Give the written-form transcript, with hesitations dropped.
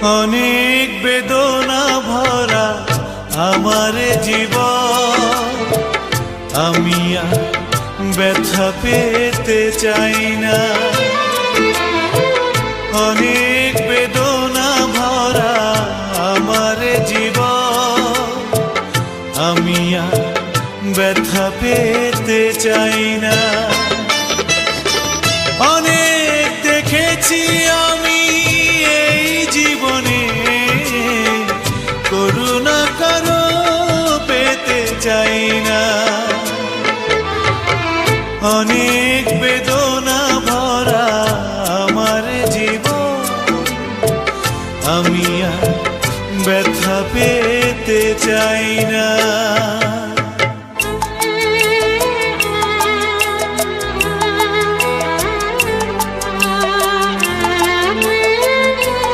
অনেক বেদনা ভরা আমার জীবন, আমি আর ব্যথা পেতে চাই না। অনেক বেদনা ভরা আমার জীবন, আমি আর ব্যথা পেতে চাই না। অনেক দেখেছি আমি এই জীবনে, করুণা কারো পেতে চাই না। অনেক বেদনা ভরা আমার জীবন, আমি আর ব্যথা পেতে চাই না।